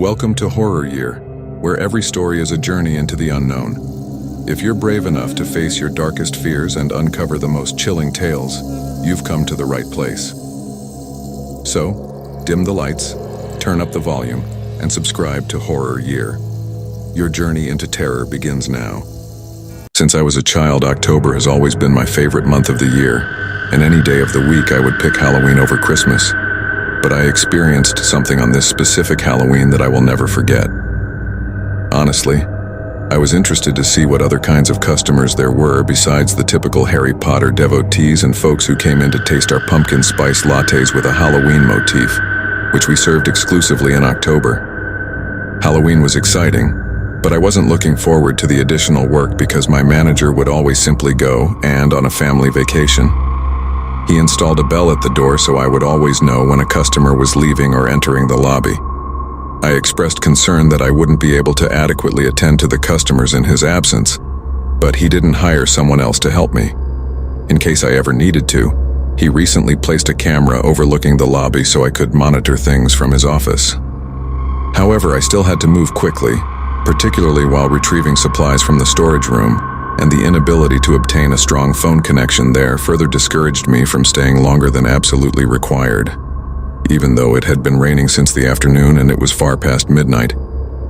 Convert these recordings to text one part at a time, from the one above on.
Welcome to Horror Year, where every story is a journey into the unknown. If you're brave enough to face your darkest fears and uncover the most chilling tales, you've come to the right place. So, dim the lights, turn up the volume, and subscribe to Horror Year. Your journey into terror begins now. Since I was a child, October has always been my favorite month of the year, and any day of the week I would pick Halloween over Christmas. But I experienced something on this specific Halloween that I will never forget. Honestly, I was interested to see what other kinds of customers there were besides the typical Harry Potter devotees and folks who came in to taste our pumpkin spice lattes with a Halloween motif, which we served exclusively in October. Halloween was exciting, but I wasn't looking forward to the additional work because my manager would always simply go and on a family vacation. He installed a bell at the door so I would always know when a customer was leaving or entering the lobby. I expressed concern that I wouldn't be able to adequately attend to the customers in his absence, but he didn't hire someone else to help me. In case I ever needed to, he recently placed a camera overlooking the lobby so I could monitor things from his office. However, I still had to move quickly, particularly while retrieving supplies from the storage room, and the inability to obtain a strong phone connection there further discouraged me from staying longer than absolutely required. Even though it had been raining since the afternoon and it was far past midnight,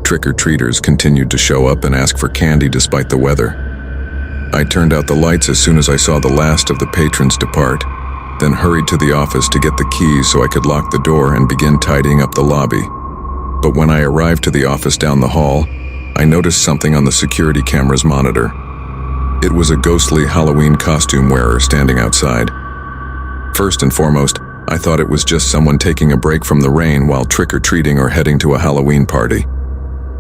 trick-or-treaters continued to show up and ask for candy despite the weather. I turned out the lights as soon as I saw the last of the patrons depart, then hurried to the office to get the keys so I could lock the door and begin tidying up the lobby. But when I arrived to the office down the hall, I noticed something on the security camera's monitor. It was a ghostly Halloween costume wearer standing outside. First and foremost, I thought it was just someone taking a break from the rain while trick-or-treating or heading to a Halloween party.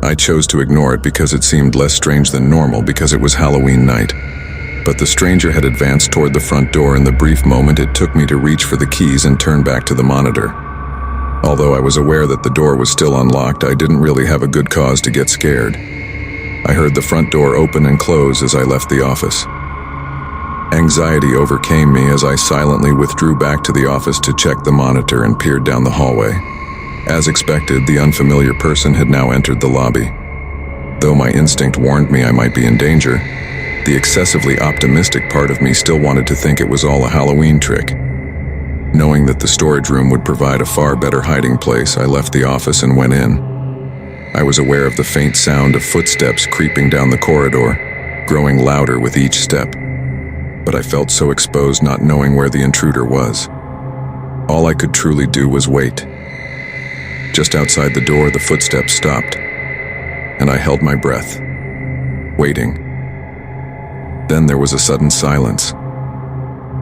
I chose to ignore it because it seemed less strange than normal because it was Halloween night. But the stranger had advanced toward the front door in the brief moment it took me to reach for the keys and turn back to the monitor. Although I was aware that the door was still unlocked, I didn't really have a good cause to get scared. I heard the front door open and close as I left the office. Anxiety overcame me as I silently withdrew back to the office to check the monitor and peered down the hallway. As expected, the unfamiliar person had now entered the lobby. Though my instinct warned me I might be in danger, the excessively optimistic part of me still wanted to think it was all a Halloween trick. Knowing that the storage room would provide a far better hiding place, I left the office and went in. I was aware of the faint sound of footsteps creeping down the corridor, growing louder with each step. But I felt so exposed not knowing where the intruder was. All I could truly do was wait. Just outside the door, the footsteps stopped, and I held my breath, waiting. Then there was a sudden silence,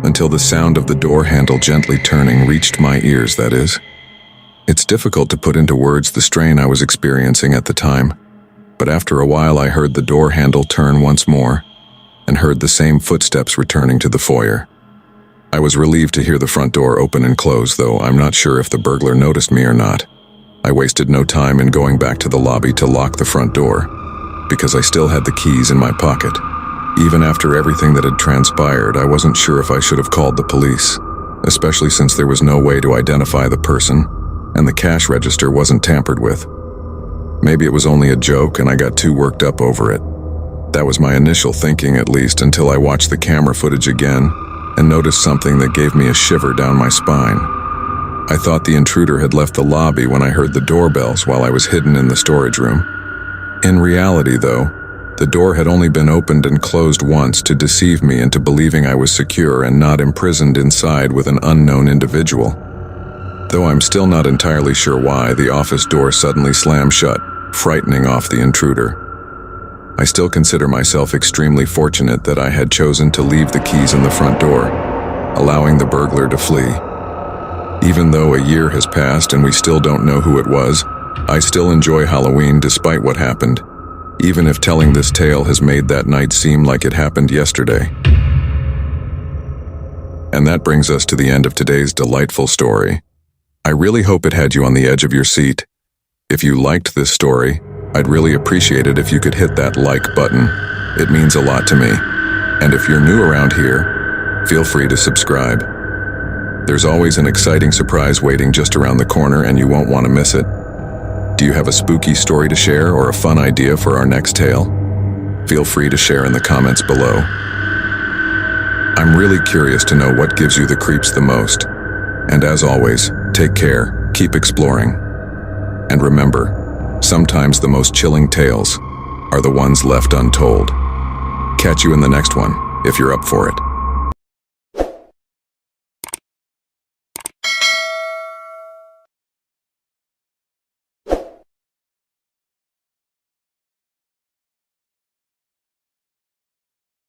until the sound of the door handle gently turning reached my ears, that is. It's difficult to put into words the strain I was experiencing at the time, but after a while I heard the door handle turn once more, and heard the same footsteps returning to the foyer. I was relieved to hear the front door open and close, though I'm not sure if the burglar noticed me or not. I wasted no time in going back to the lobby to lock the front door, because I still had the keys in my pocket. Even after everything that had transpired, I wasn't sure if I should have called the police, especially since there was no way to identify the person, and the cash register wasn't tampered with. Maybe it was only a joke and I got too worked up over it. That was my initial thinking, at least, until I watched the camera footage again and noticed something that gave me a shiver down my spine. I thought the intruder had left the lobby when I heard the doorbells while I was hidden in the storage room. In reality, though, the door had only been opened and closed once to deceive me into believing I was secure and not imprisoned inside with an unknown individual. Though I'm still not entirely sure why, the office door suddenly slammed shut, frightening off the intruder. I still consider myself extremely fortunate that I had chosen to leave the keys in the front door, allowing the burglar to flee. Even though a year has passed and we still don't know who it was, I still enjoy Halloween despite what happened, even if telling this tale has made that night seem like it happened yesterday. And that brings us to the end of today's delightful story. I really hope it had you on the edge of your seat. If you liked this story, I'd really appreciate it if you could hit that like button. It means a lot to me. And if you're new around here, feel free to subscribe. There's always an exciting surprise waiting just around the corner and you won't want to miss it. Do you have a spooky story to share or a fun idea for our next tale? Feel free to share in the comments below. I'm really curious to know what gives you the creeps the most. And as always, take care, keep exploring. And remember, sometimes the most chilling tales are the ones left untold. Catch you in the next one, if you're up for it.